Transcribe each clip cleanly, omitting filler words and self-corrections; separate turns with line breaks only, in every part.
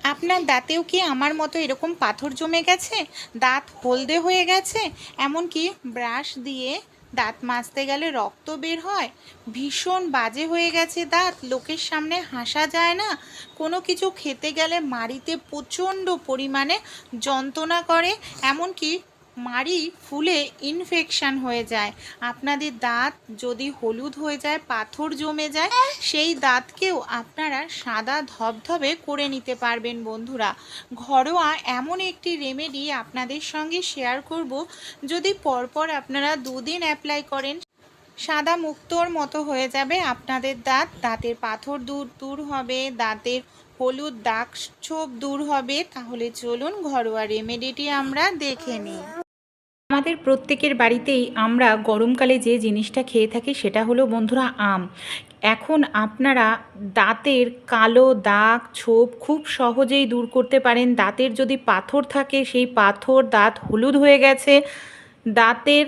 আপনার দাঁতেও কি আমার মতো এরকম পাথর জমে গেছে, দাঁত হলদে হয়ে গেছে, এমনকি ব্রাশ দিয়ে দাঁত মাজতে গেলে রক্ত বের হয়, ভীষণ বাজে হয়ে গেছে দাঁত, লোকের সামনে হাসা যায় না, কোনো কিছু খেতে গেলে মাড়িতে প্রচণ্ড পরিমাণে যন্ত্রণা করে, এমনকি মাড়ি ফুলে ইনফেকশান হয়ে যায়। আপনাদের দাঁত যদি হলুদ হয়ে যায়, পাথর জমে যায়, সেই দাঁতকেও আপনারা সাদা ধবধবে করে নিতে পারবেন বন্ধুরা। ঘরোয়া এমন একটি রেমেডি আপনাদের সঙ্গে শেয়ার করব, যদি পরপর আপনারা 2 দিন অ্যাপ্লাই করেন, সাদা মুক্তোর মতো হয়ে যাবে আপনাদের দাঁত, দাঁতের পাথর দূর হবে, দাঁতের হলুদ দাগ ছোপ দূর হবে। তাহলে চলুন ঘরোয়া রেমেডিটি আমরা দেখে নিই। আমাদের প্রত্যেকের বাড়িতেই আমরা গরমকালে যে জিনিসটা খেয়ে থাকি সেটা হলো বন্ধুরা আম। এখন আপনারা দাঁতের কালো দাগ ছোপ খুব সহজেই দূর করতে পারেন। দাঁতের যদি পাথর থাকে, সেই পাথর, দাঁত হলুদ হয়ে গেছে, দাঁতের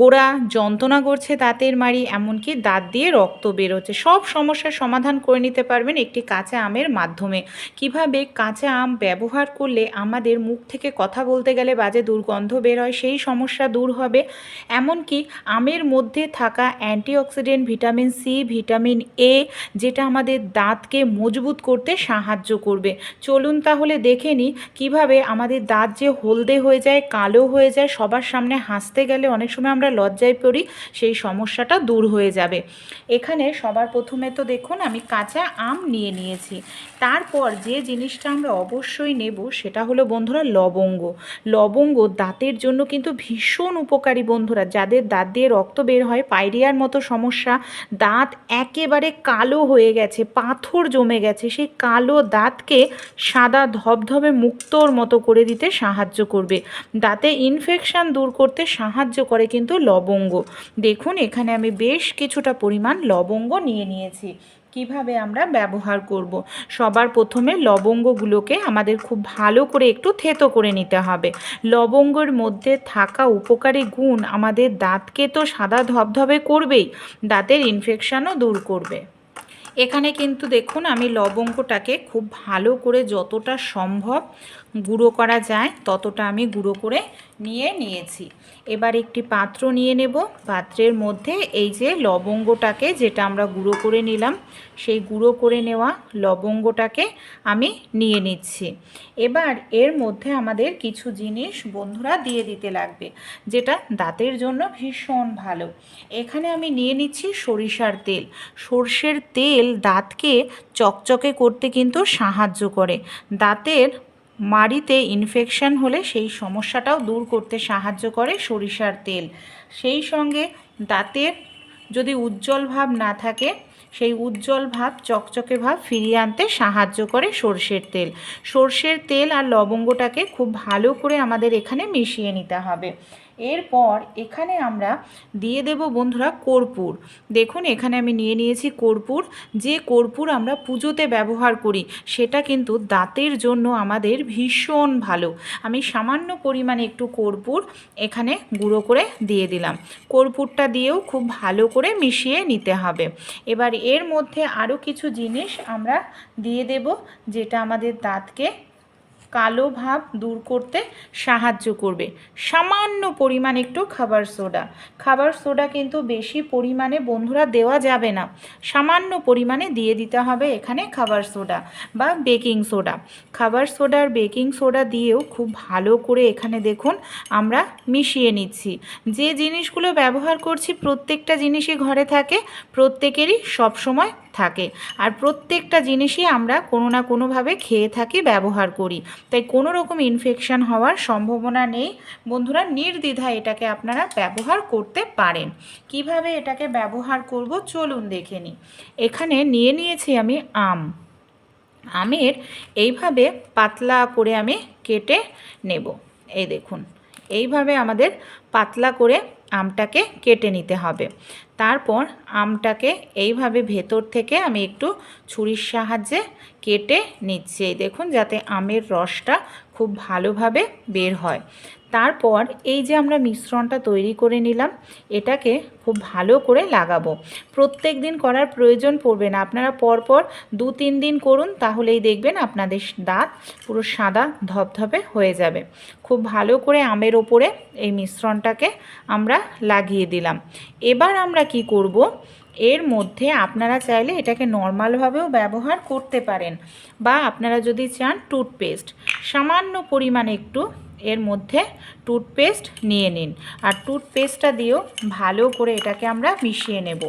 গোড়া যন্ত্রণা করছে, দাঁতের মাড়ি, এমনকি দাঁত দিয়ে রক্ত বেরোচ্ছে, সব সমস্যার সমাধান করে নিতে পারবেন একটি কাঁচা আমের মাধ্যমে। কিভাবে কাঁচা আম ব্যবহার করলে আমাদের মুখ থেকে কথা বলতে গেলে বাজে দুর্গন্ধ বের হয়, সেই সমস্যা দূর হবে। এমনকি আমের মধ্যে থাকা antioxidant vitamin C, vitamin A, যেটা আমাদের দাঁতকে মজবুত করতে সাহায্য করবে। চলুন তাহলে দেখে নিই কীভাবে আমাদের দাঁত যে হলদে হয়ে যায়, কালো হয়ে যায়, সবার সামনে হাসতে গেলে অনেক সময় আমরা লজ্জায় পড়ি, সেই সমস্যাটা দূর হয়ে যাবে। এখানে সবার প্রথমে তো দেখুন আমি কাঁচা আম নিয়ে নিয়েছি। তারপর যে জিনিসটা আমরা অবশ্যই নেব সেটা হলো বন্ধুরা লবঙ্গ। লবঙ্গ দাঁতের জন্য কিন্তু ভীষণ উপকারী বন্ধুরা। যাদের দাঁত দিয়ে রক্ত বের হয়, পাইরিয়ার মতো সমস্যা, দাঁত একেবারে কালো হয়ে গেছে, পাথর জমে গেছে, সেই কালো দাঁতকে সাদা ধবধবে মুক্তোর মতো করে দিতে সাহায্য করবে। দাঁতে ইনফেকশান দূর করতে সাহায্য করে কিন্তু লবঙ্গ। দেখুন এখানে আমি বেশ কিছুটা পরিমাণ লবঙ্গ নিয়ে নিয়েছি। কিভাবে আমরা ব্যবহার করব, সবার প্রথমে লবঙ্গগুলোকে আমাদের খুব ভালো করে একটু থেতো করে নিতে হবে। লবঙ্গের মধ্যে থাকা উপকারী গুণ আমাদের দাঁতকে তো সাদা ধবধবে করবেই, দাঁতের ইনফেকশানও দূর করবে। এখানে কিন্তু দেখুন আমি লবঙ্গটাকে খুব ভালো করে যতটা সম্ভব গুঁড়ো করা যায় ততটা আমি গুঁড়ো করে নিয়েছি। এবার একটি পাত্র নিয়ে নেব। পাত্রের মধ্যে এই যে লবঙ্গটাকে, যেটা আমরা গুঁড়ো করে নিলাম, সেই গুঁড়ো করে নেওয়া লবঙ্গটাকে আমি নিয়ে নিচ্ছি। এবার এর মধ্যে আমাদের কিছু জিনিস বন্ধুরা দিয়ে দিতে লাগবে, যেটা দাঁতের জন্য ভীষণ ভালো। এখানে আমি নিয়ে নিচ্ছি সরিষার তেল। সর্ষের তেল দাঁতকে চকচকে করতে কিন্তু সাহায্য করে। দাঁতের মাড়িতে ইনফেকশন হলে সেই সমস্যাটাও দূর করতে সাহায্য করে সরিষার তেল। সেই সঙ্গে দাঁতের যদি উজ্জ্বল ভাব না থাকে, সেই উজ্জ্বল ভাব, চকচকে ভাব ফিরিয়ে আনতে সাহায্য করে সর্ষের তেল। সর্ষের তেল আর লবঙ্গটাকে খুব ভালো করে আমাদের এখানে মিশিয়ে নিতে হবে। এরপর এখানে আমরা দিয়ে দেব বন্ধুরা কর্পূর। দেখুন এখানে আমি নিয়ে নিয়েছি কর্পূর। যে কর্পূর আমরা পুজোতে ব্যবহার করি, সেটা কিন্তু দাঁতের জন্য আমাদের ভীষণ ভালো। আমি সামান্য পরিমাণে একটু কর্পূর এখানে গুঁড়ো করে দিয়ে দিলাম। কর্পূরটা দিয়েও খুব ভালো করে মিশিয়ে নিতে হবে। এবার এর মধ্যে আরও কিছু জিনিস আমরা দিয়ে দেব, যেটা আমাদের দাঁতকে কালো ভাব দূর করতে সাহায্য করবে। সামান্য পরিমাণ একটু খাবার সোডা। খাবার সোডা কিন্তু বেশি পরিমাণে বন্ধুরা দেওয়া যাবে না, সামান্য পরিমাণে দিয়ে দিতে হবে এখানে খাবার সোডা বা বেকিং সোডা। খাবার সোডা আর বেকিং সোডা দিয়েও খুব ভালো করে এখানে দেখুন আমরা মিশিয়ে নিচ্ছি। যে জিনিসগুলো ব্যবহার করছি প্রত্যেকটা জিনিসই ঘরে থাকে, প্রত্যেকেরই সবসময় থাকে, আর প্রত্যেকটা জিনিসই আমরা কোনো না কোনোভাবে খেয়ে থাকি, ব্যবহার করি, তাই কোনো রকম ইনফেকশন হওয়ার সম্ভাবনা নেই বন্ধুরা। নির্দ্বিধায় এটাকে আপনারা ব্যবহার করতে পারেন। কিভাবে এটাকে ব্যবহার করব চলুন দেখে নিই। এখানে নিয়ে নিয়েছি আমি আমের এইভাবে পাতলা করে আমি কেটে নেব। এই দেখুন এইভাবে আমাদের পাতলা করে আমটাকে কেটে নিতে হবে। তারপর আমটাকে এইভাবে ভেতর থেকে আমি একটু ছুরির সাহায্যে কেটে নিচ্ছি, দেখুন, যাতে আমের রসটা খুব ভালোভাবে বের হয়। তারপর এই যে আমরা মিশ্রণটা তৈরি করে নিলাম, এটাকে খুব ভালো করে লাগাবো। প্রত্যেক দিন করার প্রয়োজন পড়বে না, আপনারা পরপর 2-3 দিন করুন, তাহলেই দেখবেন আপনাদের দাঁত পুরো সাদা ধবধবে হয়ে যাবে। খুব ভালো করে আমের ওপরে এই মিশ্রণটাকে আমরা লাগিয়ে দিলাম। এবার আমরা কি করব, এর মধ্যে আপনারা চাইলে এটাকে নর্মালভাবেও ব্যবহার করতে পারেন, বা আপনারা যদি চান টুথপেস্ট সামান্য পরিমাণে একটু এর মধ্যে টুথপেস্ট নিয়ে নিন, আর টুথপেস্টটা দিয়েও ভালো করে এটাকে আমরা মিশিয়ে নেব।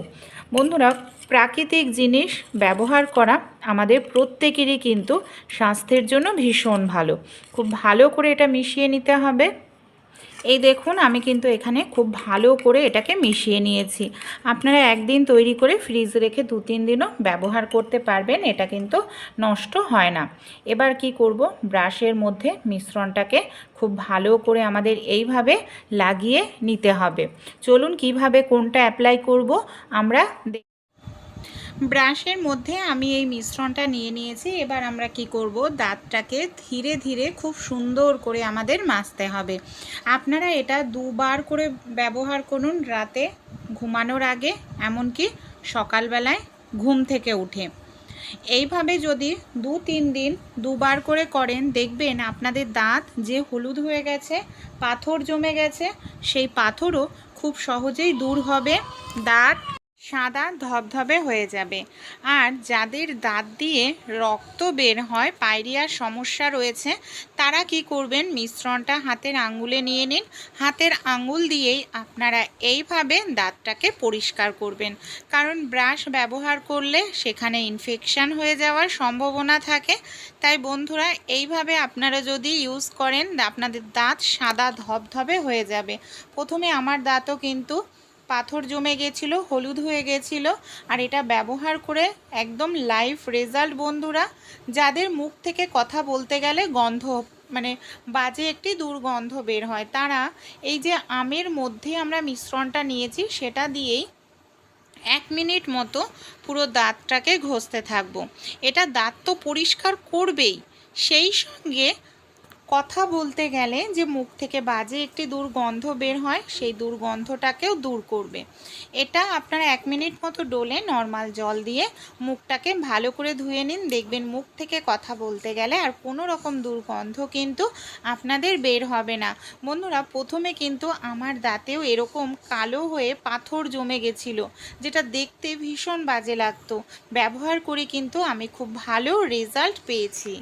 বন্ধুরা, প্রাকৃতিক জিনিস ব্যবহার করা আমাদের প্রত্যেকেরই কিন্তু স্বাস্থ্যের জন্য ভীষণ ভালো। খুব ভালো করে এটা মিশিয়ে নিতে হবে। এই দেখুন, আমি কিন্তু এখানে খুব ভালো করে এটাকে মিশিয়ে নিয়েছি। আপনারা একদিন তৈরি করে ফ্রিজে রেখে 2-3 দিনও ব্যবহার করতে পারবেন, এটা কিন্তু নষ্ট হয় না। এবার কি করব, ব্রাশের মধ্যে মিশ্রণটাকে খুব ভালো করে আমাদের এইভাবে লাগিয়ে নিতে হবে। চলুন কিভাবে কোনটা অ্যাপ্লাই করব আমরা। ব্রাশের মধ্যে আমি এই মিশ্রণটা নিয়ে নিয়েছি। এবার আমরা কি করব, দাঁতটাকে ধীরে ধীরে খুব সুন্দর করে আমাদের মাজতে হবে। আপনারা এটা 2বার করে ব্যবহার করুন, রাতে ঘুমানোর আগে, এমনকি সকালবেলায় ঘুম থেকে উঠে। এইভাবে যদি 2-3 দিন 2বার করে করেন, দেখবেন আপনাদের দাঁত যে হলুদ হয়ে গেছে, পাথর জমে গেছে, সেই পাথরও খুব সহজেই দূর হবে, দাঁত সাদা ধবধবে হয়ে যাবে। আর যাদের দাঁত দিয়ে রক্ত বের হয়, পায়রিয়ার সমস্যা রয়েছে, তারা কি করবেন, মিশ্রণটা হাতের আঙ্গুলে নিয়ে নিন। হাতের আঙ্গুল দিয়েই আপনারা এইভাবে দাঁতটাকে পরিষ্কার করবেন, কারণ ব্রাশ ব্যবহার করলে সেখানে ইনফেকশান হয়ে যাওয়ার সম্ভাবনা থাকে। তাই বন্ধুরা, এইভাবে আপনারা যদি ইউজ করেন, আপনাদের দাঁত সাদা ধবধবে হয়ে যাবে। প্রথমে আমার দাঁতও কিন্তু পাথর জমে গেছিল, হলুদ হয়ে গেছিল, আর এটা ব্যবহার করে একদম লাইভ রেজাল্ট। বন্ধুরা, যাদের মুখ থেকে কথা বলতে গেলে গন্ধ, মানে বাজে একটি দুর্গন্ধ বের হয়, তারা এই যে আমের মধ্যে আমরা মিশ্রণটা নিয়েছি সেটা দিয়েই 1 মিনিট মতো পুরো দাঁতটাকে ঘষতে থাকবো। এটা দাঁত তো পরিষ্কার করবেই, সেই সঙ্গে কথা বলতে গেলে যে মুখ থেকে বাজে একটি দুর্গন্ধ বের হয়, সেই দুর্গন্ধটাকেও দূর করবে। এটা আপনারা 1 মিনিট মতো ডলে নর্মাল জল দিয়ে মুখটাকে ভালো করে ধুয়ে নিন, দেখবেন মুখ থেকে কথা বলতে গেলে আর কোনো রকম দুর্গন্ধ কিন্তু আপনাদের বের হবে না। বন্ধুরা, প্রথমে কিন্তু আমার দাঁতেও এরকম কালো হয়ে পাথর জমে গেছিলো, যেটা দেখতে ভীষণ বাজে লাগতো। ব্যবহার করে কিন্তু আমি খুব ভালো রেজাল্ট পেয়েছি।